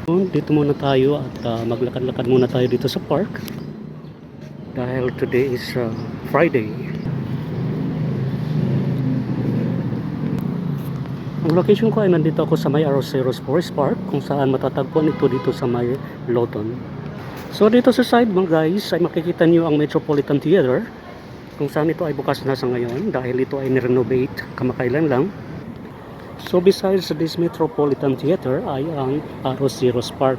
Dito muna tayo at maglakad-lakad muna tayo dito sa park dahil today is Friday. Ang location ko ay nandito ako sa may Arroceros Forest Park kung saan matatagpuan ito dito sa may Lawton. So dito sa side mga guys ay makikita niyo ang Metropolitan Theater kung saan ito ay bukas na sa ngayon dahil ito ay nirenovate kamakailan lang. So besides this Metropolitan Theater ay ang Arroceros Park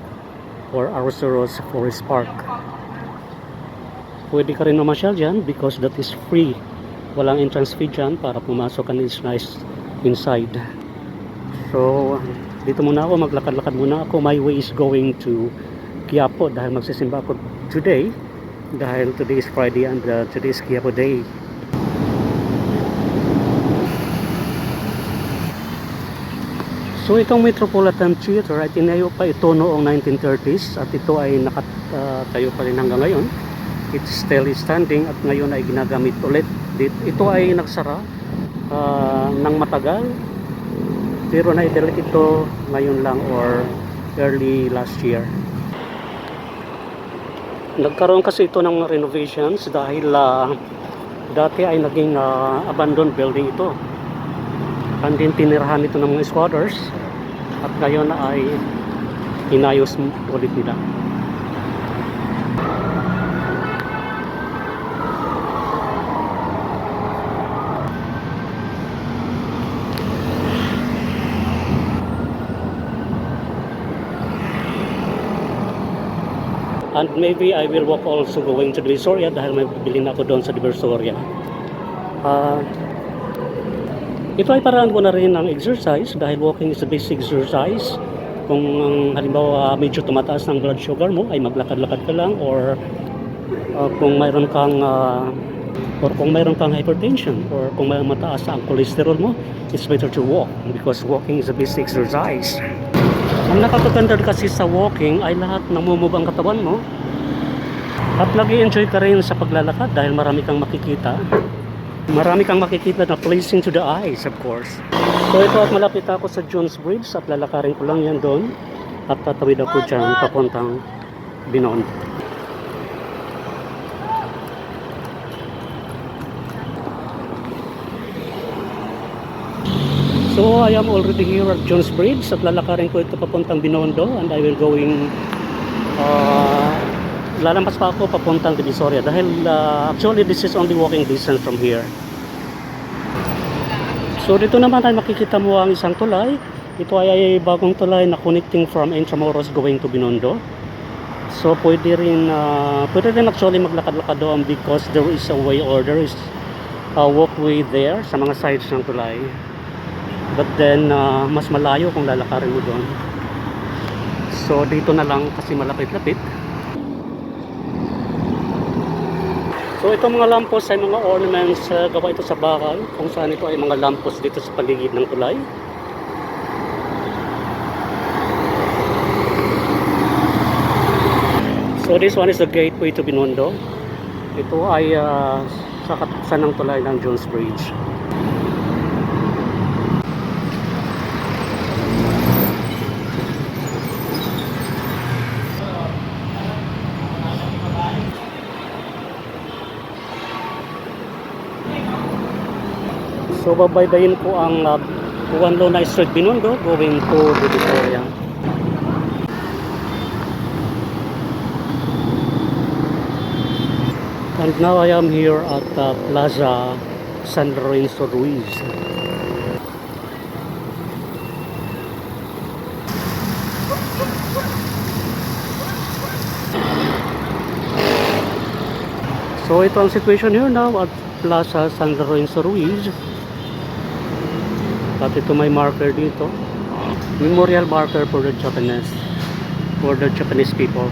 or Arroceros Forest Park. Pwede ka rin mamasyal dyan because that is free. Walang entrance fee dyan para pumasok and it's nice inside. So dito muna ako, maglakad-lakad muna ako. My way is going to Quiapo dahil magsisimba ako today dahil today is Friday and today is Quiapo Day. So itong Metropolitan Theater ay tinayo pa ito noong 1930s at ito ay nakatayo pa rin hanggang ngayon. It's still standing at ngayon ay ginagamit ulit. Ito ay nagsara ng matagal pero na-delete ito ngayon lang or early last year. Nagkaroon kasi ito ng renovations dahil dati ay naging abandoned building ito. And then tinirahan ito ng mga squatters at ngayon ay inayos ulit nila. And maybe I will walk also going to Divisoria dahil may bibili na ako doon sa Divisoria. Ito ay paraan ko na rin ng exercise dahil walking is a basic exercise. Kung halimbawa medyo tumataas ng blood sugar mo ay maglakad-lakad ka lang or kung mayroon kang hypertension or kung may mataas ang cholesterol mo, it's better to walk because walking is a basic exercise. Ang nakakaganda kasi sa walking ay lahat namumove ang katawan mo at nag-i-enjoy ka rin sa paglalakad dahil marami kang makikita. Marami kang makikita na pleasing to the eyes, of course. So ito at malapit ako sa Jones Bridge at lalakarin ko lang yan doon at tatawid ako dyan papuntang Binondo. So I am already here at Jones Bridge at lalakarin ko ito papuntang Binondo and I will going lalampas pa ako papuntang Divisoria dahil actually this is only walking distance from here. So dito naman ay makikita mo ang isang tulay. Ito ay bagong tulay na connecting from Intramuros going to Binondo. So pwede rin actually maglakad-lakad doon because there is a way or there is a walkway there sa mga sides ng tulay. But then mas malayo kung lalakarin mo doon. So dito na lang kasi malapit-lapit. So itong mga lampos ay mga ornaments gawa ito sa bakal kung saan ito ay mga lampos dito sa paligid ng tulay. So this one is the gateway to Binondo. Ito ay sa katuksan ng tulay ng Jones Bridge. So babaybayin ko ang Juan Luna Street, Binondo going to Divisoria. And now I am here at Plaza San Lorenzo Ruiz. So ito ang situation here now at Plaza San Lorenzo Ruiz. At ito may marker dito. Memorial marker for the Japanese people.